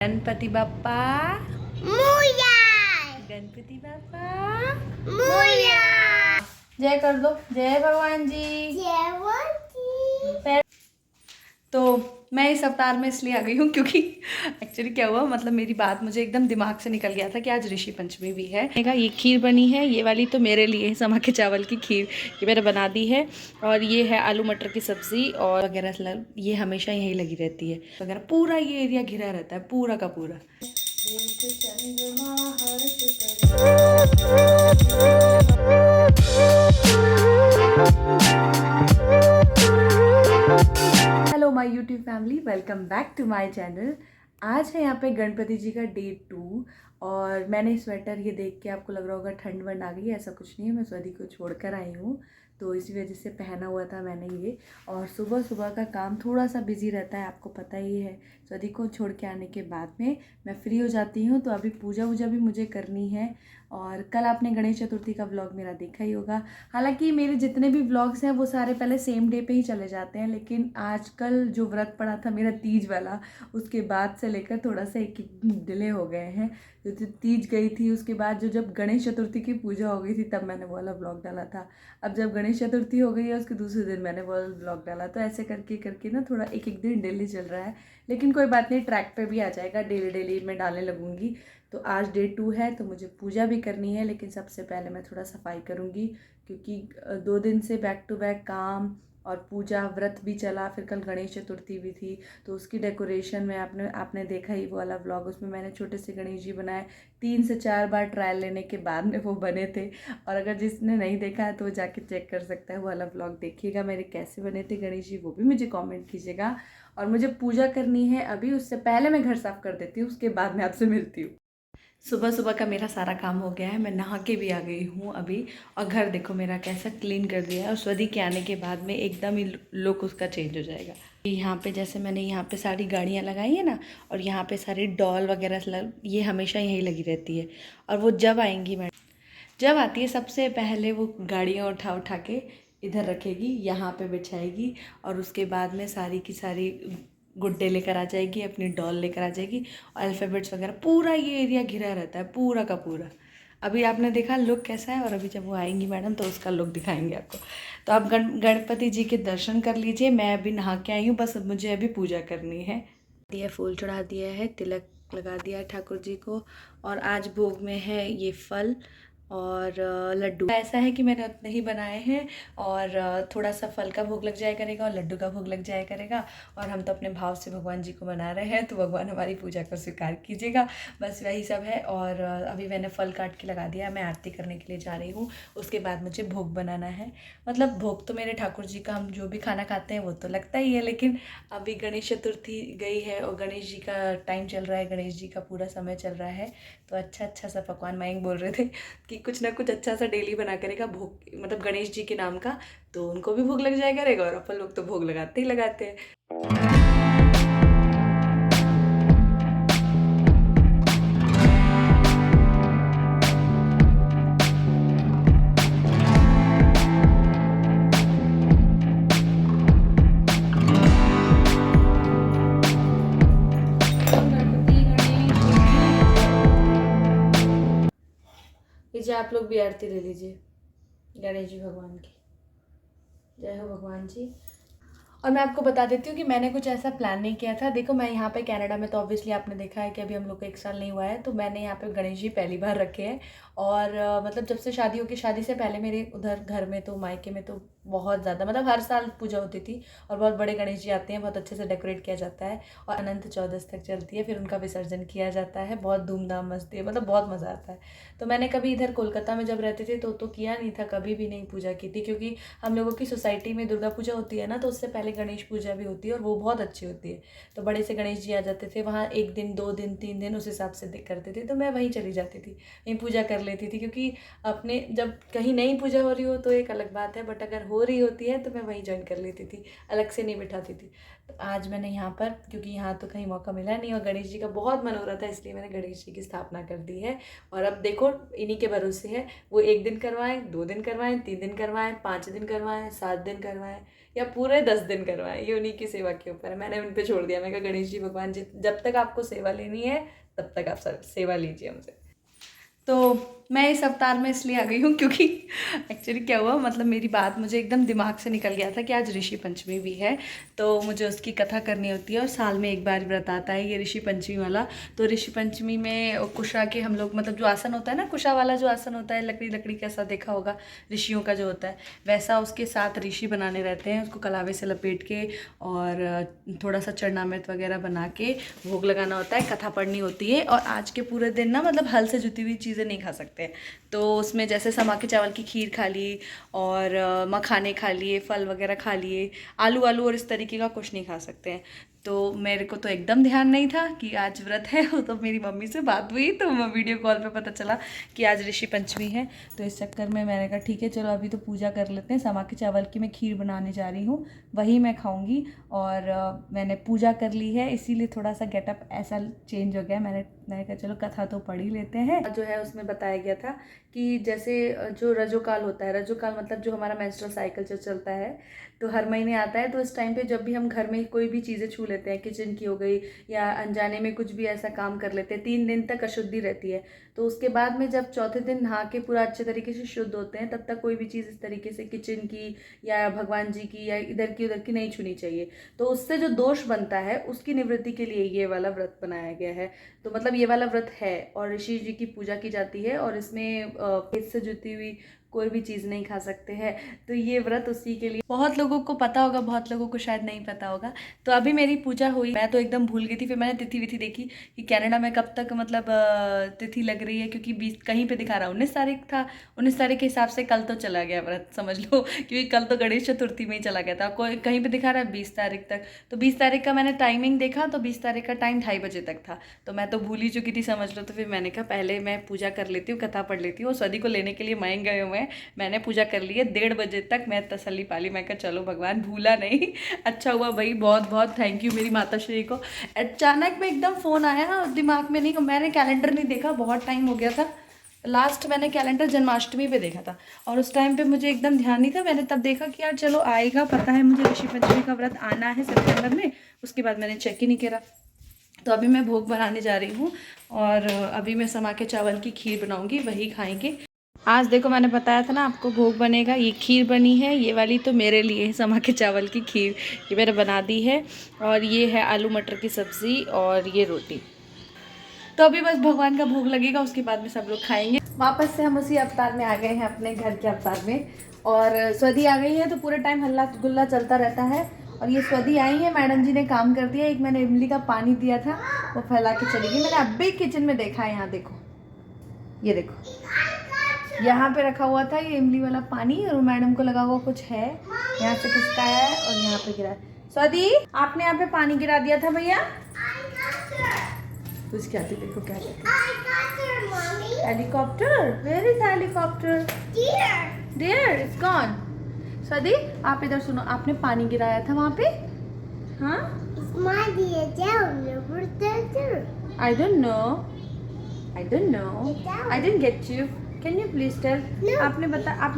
गणपति बाप्पा मोरया। गणपति बाप्पा मोरया। जय कर दो, जय भगवान जी। जय। तो मैं इस अवतार में इसलिए आ गई हूँ क्योंकि एक्चुअली क्या हुआ, मतलब मेरी बात मुझे एकदम दिमाग से निकल गया था कि आज ऋषि पंचमी भी है। ये खीर बनी है, ये वाली तो मेरे लिए है, समा के चावल की खीर, ये मैंने बना दी है। और ये है आलू मटर की सब्ज़ी और वगैरह, ये हमेशा यहीं लगी रहती है वगैरह। पूरा ये एरिया घिरा रहता है, पूरा का पूरा। Hello my YouTube family, welcome back to my channel. आज है यहाँ पे गणपति जी का डे 2 और मैंने स्वेटर ये देख के आपको लग रहा होगा ठंड वंड आ गई है, ऐसा कुछ नहीं है। मैं स्वदी को छोड़कर आई हूँ तो इसी वजह से पहना हुआ था मैंने ये। और सुबह सुबह का काम थोड़ा सा बिजी रहता है, आपको पता ही है। स्वदी को छोड़ के आने के बाद में मैं फ्री हो जाती हूँ, तो अभी पूजा वूजा भी मुझे करनी है। और कल आपने गणेश चतुर्थी का व्लॉग मेरा देखा ही होगा। हालांकि मेरे जितने भी व्लॉग्स हैं वो सारे पहले सेम डे पे ही चले जाते हैं, लेकिन आजकल जो व्रत पड़ा था मेरा तीज वाला, उसके बाद से लेकर थोड़ा सा एक डिले हो गए हैं। जो तीज गई थी उसके बाद जब गणेश चतुर्थी की पूजा हो गई थी तब मैंने वो वाला व्लॉग डाला था। अब जब गणेश चतुर्थी हो गई है उसके दूसरे दिन मैंने वो व्लॉग डाला। तो ऐसे करके करके ना थोड़ा एक एक दिन डेली चल रहा है, लेकिन कोई बात नहीं, ट्रैक पे भी आ जाएगा। डेली डेली मैं डालने लगूंगी। तो आज डे 2 है तो मुझे पूजा भी करनी है, लेकिन सबसे पहले मैं थोड़ा सफाई करूँगी क्योंकि 2 दिन से बैक टू बैक काम और पूजा व्रत भी चला। फिर कल गणेश चतुर्थी भी थी तो उसकी डेकोरेशन में आपने देखा ही वो वाला व्लॉग, उसमें मैंने छोटे से गणेश जी बनाए। 3 से 4 बार ट्रायल लेने के बाद में वो बने थे। और अगर जिसने नहीं देखा है तो वो जाके चेक कर सकता है, वो वाला व्लॉग देखिएगा मेरे कैसे बने थे गणेश जी, वो भी मुझे कॉमेंट कीजिएगा। और मुझे पूजा करनी है अभी, उससे पहले मैं घर साफ़ कर देती हूँ, उसके बाद मैं आपसे मिलती हूँ। सुबह सुबह का मेरा सारा काम हो गया है, मैं नहा के भी आ गई हूँ अभी। और घर देखो मेरा कैसा क्लीन कर दिया है, और स्वदी के आने के बाद में एकदम ही लुक उसका चेंज हो जाएगा। यहाँ पे जैसे मैंने यहाँ पे सारी गाड़ियाँ लगाई है ना, और यहाँ पे सारी डॉल वगैरह ये हमेशा यहीं लगी रहती है। और वो जब आएंगी जब आती है सबसे पहले वो गाड़ियाँ उठा उठा के इधर रखेगी, यहाँ पे बिछाएगी, और उसके बाद में सारी की सारी गुड्डे लेकर आ जाएगी, अपनी डॉल लेकर आ जाएगी, और अल्फ़ाबेट्स वगैरह। पूरा ये एरिया घिरा रहता है, पूरा का पूरा। अभी आपने देखा लुक कैसा है, और अभी जब वो आएंगी मैडम तो उसका लुक दिखाएंगे आपको। तो आप गणपति जी के दर्शन कर लीजिए। मैं अभी नहा के आई हूँ, बस मुझे अभी पूजा करनी है। दिया फूल चढ़ा दिया है, तिलक लगा दिया है ठाकुर जी को। और आज भोग में है ये फल और लड्डू। ऐसा है कि मैंने उतने ही बनाए हैं, और थोड़ा सा फल का भोग लग जाया करेगा और लड्डू का भोग लग जाया करेगा। और हम तो अपने भाव से भगवान जी को मना रहे हैं, तो भगवान हमारी पूजा को स्वीकार कीजिएगा। बस वही सब है। और अभी मैंने फल काट के लगा दिया, मैं आरती करने के लिए जा रही हूँ। उसके बाद मुझे भोग बनाना है। मतलब भोग तो मेरे ठाकुर जी का हम जो भी खाना खाते हैं वो तो लगता ही है, लेकिन अभी गणेश चतुर्थी गई है और गणेश जी का टाइम चल रहा है, गणेश जी का पूरा समय चल रहा है। तो अच्छा सा पकवान मयंक बोल रहे थे कि कुछ ना कुछ अच्छा सा डेली बना करेगा भोग, मतलब गणेश जी के नाम का, तो उनको भी भोग लग जाया करेगा। और अपन लोग तो भोग लगाते ही लगाते हैं। लीजिए आप लोग भी आरती ले लीजिए गणेश जी भगवान की। जय हो भगवान जी। और मैं आपको बता देती हूँ कि मैंने कुछ ऐसा प्लान नहीं किया था। देखो मैं यहाँ पे कनाडा में तो ऑब्वियसली आपने देखा है कि अभी हम लोग को 1 साल नहीं हुआ है, तो मैंने यहाँ पे गणेश जी पहली बार रखे हैं। और मतलब जब से शादी होगी, शादी से पहले मेरे उधर घर में तो मायके में तो बहुत ज़्यादा, मतलब हर साल पूजा होती थी। और बहुत बड़े गणेश जी आते हैं, बहुत अच्छे से डेकोरेट किया जाता है, और अनंत चौदस तक चलती है, फिर उनका विसर्जन किया जाता है। बहुत धूमधाम मस्ती, मतलब बहुत मज़ा आता है। तो मैंने कभी इधर कोलकाता में जब रहते थे तो किया नहीं था, कभी भी नहीं पूजा की थी, क्योंकि हम लोगों की सोसाइटी में दुर्गा पूजा होती है ना, तो उससे पहले गणेश पूजा भी होती है और वो बहुत अच्छी होती है। तो बड़े से गणेश जी आ जाते थे वहाँ, 1 दिन 2 दिन 3 दिन उस हिसाब से करते थे, तो मैं वहीं चली जाती थी, वहीं पूजा कर लेती थी। क्योंकि अपने जब कहीं नहीं पूजा हो रही हो तो एक अलग बात है, बट अगर हो रही होती है तो मैं वहीं ज्वाइन कर लेती थी, अलग से नहीं बिठाती थी। तो आज मैंने यहाँ पर, क्योंकि यहाँ तो कहीं मौका मिला नहीं और गणेश जी का बहुत मन हो रहा था, इसलिए मैंने गणेश जी की स्थापना कर दी है। और अब देखो इन्हीं के भरोसे है, वो 1 दिन करवाएं, 2 दिन करवाएं, 3 दिन करवाएं, 5 दिन करवाएं, 7 दिन करवाएं, या पूरे 10 दिन करवाएं, ये उन्हीं की सेवा के ऊपर है। मैंने उन पे छोड़ दिया, मैं कहा गणेश जी भगवान जी जब तक आपको सेवा लेनी है तब तक आप सेवा लीजिए हमसे। तो मैं इस अवतार में इसलिए आ गई हूँ क्योंकि एक्चुअली क्या हुआ, मतलब मेरी बात मुझे एकदम दिमाग से निकल गया था कि आज ऋषि पंचमी भी है, तो मुझे उसकी कथा करनी होती है और साल में एक बार व्रत आता है ये ऋषि पंचमी वाला। तो ऋषि पंचमी में कुशा के हम लोग, मतलब जो आसन होता है ना, कुशा वाला जो आसन होता है, लकड़ी लकड़ी कैसा देखा होगा ऋषियों का जो होता है, वैसा उसके 7 ऋषि बनाने रहते हैं, उसको कलावे से लपेट के और थोड़ा सा चरणामृत वगैरह बना के भोग लगाना होता है, कथा पढ़नी होती है। और आज के पूरे दिन ना, मतलब हल से जुती हुई चीज़ें नहीं खा सकते, तो उसमें जैसे समा के चावल की खीर खा ली और मखाने खा लिए, फल वगैरह खा लिए, आलू और इस तरीके का कुछ नहीं खा सकते हैं। तो मेरे को तो एकदम ध्यान नहीं था कि आज व्रत है, तो मेरी मम्मी से बात हुई तो वीडियो कॉल पे पता चला कि आज ऋषि पंचमी है। तो इस चक्कर में मैंने कहा ठीक है चलो अभी तो पूजा कर लेते हैं। समा के चावल की मैं खीर बनाने जा रही हूँ, वही मैं खाऊंगी। और मैंने पूजा कर ली है, इसीलिए थोड़ा सा गेटअप ऐसा चेंज हो गया। मैंने कहा चलो कथा तो पढ़ ही लेते हैं। जो है उसमें बताया गया था कि जैसे जो रजोकाल होता है, रजोकाल मतलब जो हमारा मेंस्ट्रुअल साइकिल जो चलता है, तो हर महीने आता है। तो इस टाइम पे जब भी हम घर में कोई भी चीज़ें छू लेते हैं, किचन की हो गई या अनजाने में कुछ भी ऐसा काम कर लेते हैं, 3 दिन तक अशुद्धि रहती है। तो उसके बाद में जब चौथे दिन नहा के पूरा अच्छे तरीके से शुद्ध होते हैं, तब तक कोई भी चीज़ इस तरीके से किचन की या भगवान जी की या इधर की उधर की नहीं छूनी चाहिए। तो उससे जो दोष बनता है उसकी निवृत्ति के लिए ये वाला व्रत बनाया गया है। तो मतलब ये वाला व्रत है और ऋषि जी की पूजा की जाती है और इसमें पेट से जुती हुई कोई भी चीज़ नहीं खा सकते हैं। तो ये व्रत उसी के लिए, बहुत लोगों को पता होगा, बहुत लोगों को शायद नहीं पता होगा। तो अभी मेरी पूजा हुई, मैं तो एकदम भूल गई थी। फिर मैंने तिथि विथि देखी कि कनाडा में कब तक मतलब तिथि लग रही है, क्योंकि 20 कहीं पे दिखा रहा 19 तारीख था। 19 तारीख के हिसाब से कल तो चला गया व्रत, समझ लो, क्योंकि कल तो गणेश चतुर्थी में ही चला गया था। कोई कहीं पर दिखा रहा है 20 तारीख तक। तो 20 तारीख का मैंने टाइमिंग देखा तो 20 तारीख का टाइम 2:30 बजे तक था। तो मैं तो भूल ही चुकी थी, समझ लो। तो फिर मैंने कहा पहले मैं पूजा कर लेती हूँ, कथा पढ़ लेती हूँ। और सदी को लेने के लिए मायंग गए हुए हैं, मैंने पूजा कर लिए। 1:30 बजे तक मैं तसल्ली पाली, मैं कहा चलो भगवान भूला नहीं। अच्छा हुआ भाई, बहुत बहुत थैंक यू मेरी माता श्री को। अचानक में एकदम फ़ोन आया, दिमाग में नहीं, मैंने कैलेंडर नहीं देखा, बहुत टाइम हो गया था। लास्ट मैंने कैलेंडर जन्माष्टमी पे देखा था और उस टाइम पे मुझे एकदम ध्यान नहीं था। मैंने तब देखा कि यार चलो आएगा, पता है मुझे ऋषि पंचमी का व्रत आना है सितंबर में। उसके बाद मैंने चेक ही नहीं करा। तो अभी मैं भोग बनाने जा रही हूँ और अभी मैं समा के चावल की खीर बनाऊँगी, वही खाएँगे आज। देखो मैंने बताया था ना आपको भोग बनेगा। ये खीर बनी है, ये वाली तो मेरे लिए है, समा के चावल की खीर, ये मैंने बना दी है। और ये है आलू मटर की सब्ज़ी और ये रोटी। तो अभी बस भगवान का भोग लगेगा, उसके बाद में सब लोग खाएंगे। वापस से हम उसी अवतार में आ गए हैं, अपने घर के अवतार में। और स्वदी आ गई है तो पूरे टाइम हल्ला गुल्ला चलता रहता है। और ये स्वदी आई है, मैडम जी ने काम कर दिया। एक मैंने इमली का पानी दिया था, वो फैला के चली गई। मैंने अभी किचन में देखा है, यहाँ देखो, ये देखो यहाँ पे रखा हुआ था ये इमली वाला पानी और मैडम को लगा हुआ कुछ है, यहाँ से खिसका है और यहाँ पे गिरा है। स्वादी आपने यहाँ पे पानी गिरा दिया था भैया। कुछ क्या थी, देखो क्या कहती है, helicopter. Where is helicopter? There it's gone. स्वादी आप इधर सुनो, आपने पानी गिराया था वहाँ पे। हाँ I don't know, I didn't get you. Can you please tell? आपने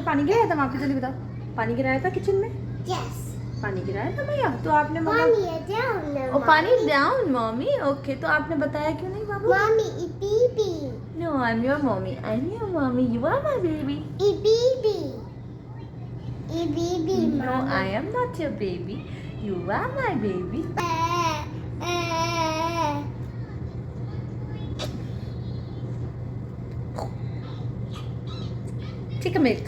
पानी गिराया था वहाँ पे, जल्दी बताओ। पानी गिराया था किचन में? Yes. पानी गिराया था भैया? तो आपने पानी डाउन मम्मी। ओके, तो आपने बताया क्यों नहीं बाबू? Mommy, eat baby. No I am your mummy, I am your mummy, you are my baby. Eat baby. Eat baby, no I am not your baby, you are my baby. Take a milk.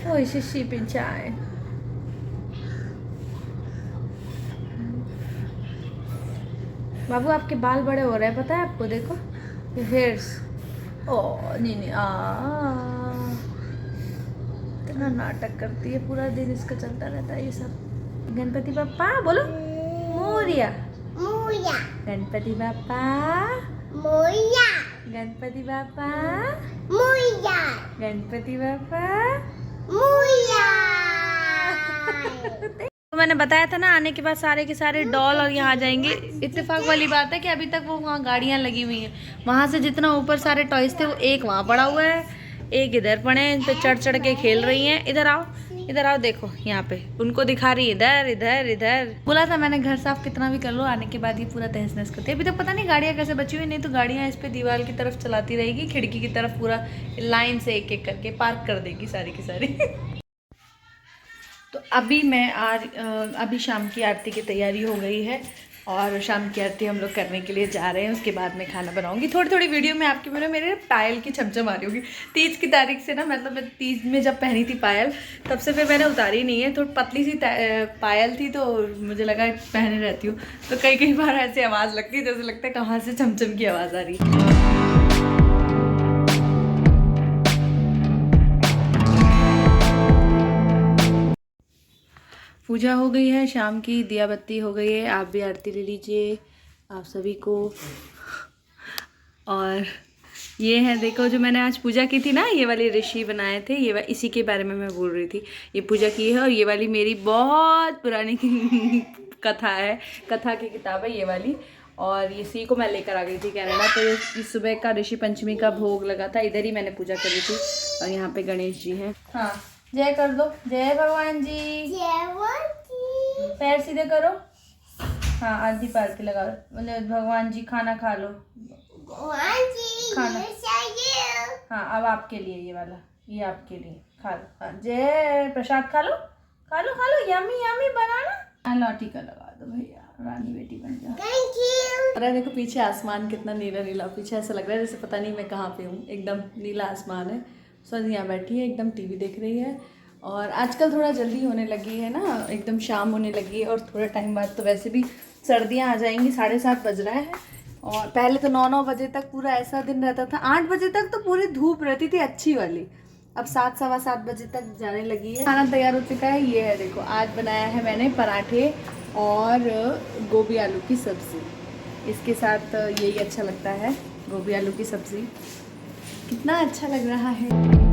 Oh, she's sipping chai. बाबू आपके बाल बड़े हो रहे हैं, पता है आपको? देखो हेयर्स। ओह नहीं इतना नाटक करती है, पूरा दिन इसका चलता रहता है ये सब। गणपति बप्पा बोलो, मोरिया। गणपति बप्पा, गणपति बापा, गणपति बापा। तो मैंने बताया था ना, आने के बाद सारे के सारे डॉल और यहाँ आ जाएंगे। इत्तेफाक वाली बात है कि अभी तक वो वहाँ गाड़ियाँ लगी हुई हैं। वहाँ से जितना ऊपर सारे टॉयज थे वो एक वहाँ पड़ा हुआ है, एक इधर पड़े हैं, इन पे चढ़ चढ़ के खेल रही हैं। इधर आओ देखो यहाँ पे उनको दिखा रही है, इधर इधर इधर। बोला था मैंने घर साफ कितना भी कर लो, आने के बाद ये पूरा तहस नहस करती है। अभी तक पता नहीं गाड़ियाँ कैसे बची हुई, नहीं तो गाड़ियाँ इस पे दीवार की तरफ चलाती रहेगी, खिड़की की तरफ पूरा लाइन से एक एक करके पार्क कर देगी सारी की सारी। तो अभी अभी शाम की आरती की तैयारी हो गई है और शाम की आरती हम लोग करने के लिए जा रहे हैं। उसके बाद मैं खाना बनाऊंगी। थोड़ी थोड़ी वीडियो में आपकी मेरे पायल की छमछम आ रही होगी। 30 की तारीख से ना, मतलब मैं 30 में जब पहनी थी पायल, तब से फिर मैंने उतारी नहीं है। थोड़ी पतली सी पायल थी तो मुझे लगा पहने रहती हूँ, तो कई बार ऐसी आवाज़ लगती है जैसे लगता है कहाँ से छमछम की आवाज़ आ रही है। पूजा हो गई है शाम की, दिया बत्ती हो गई है। आप भी आरती ले लीजिए आप सभी को। और ये है देखो, जो मैंने आज पूजा की थी ना, ये वाली ऋषि बनाए थे, ये इसी के बारे में मैं बोल रही थी। ये पूजा की है और ये वाली मेरी बहुत पुरानी कथा है, कथा की किताब है ये वाली। और इसी को मैं लेकर आ गई थी कनाडा। तो इस सुबह का ऋषि पंचमी का भोग लगा था, इधर ही मैंने पूजा करी थी। और यहाँ पे गणेश जी हैं। हाँ जय कर दो, जय भगवान जी, पैर सीधे करो। हाँ आरती पार के लगाओ, बोले भगवान जी खाना खा लो, खाना। हाँ अब आपके लिए ये वाला, ये आपके लिए खा लो। हाँ, जय प्रसाद खा लो खा लो खा लो, यमी यमी बनाना। लौटी का लगा दो भैया, रानी बेटी बन जाओ। अरे देखो पीछे आसमान कितना नीला नीला, पीछे ऐसा लग रहा है जैसे पता नहीं मैं कहाँ पे हूँ। एकदम नीला आसमान है। सर यहाँ बैठी है, एकदम टीवी देख रही है। और आजकल थोड़ा जल्दी होने लगी है ना, एकदम शाम होने लगी है। और थोड़ा टाइम बाद तो वैसे भी सर्दियाँ आ जाएंगी। 7:30 बज रहा है। और पहले तो 9 बजे तक पूरा ऐसा दिन रहता था। 8 बजे तक तो पूरी धूप रहती थी अच्छी वाली। अब 7 सवा 7 बजे तक जाने लगी है। खाना तैयार हो चुका है। ये है देखो, आज बनाया है मैंने पराठे और गोभी आलू की सब्ज़ी। इसके साथ यही अच्छा लगता है, गोभी आलू की सब्ज़ी। कितना अच्छा लग रहा है।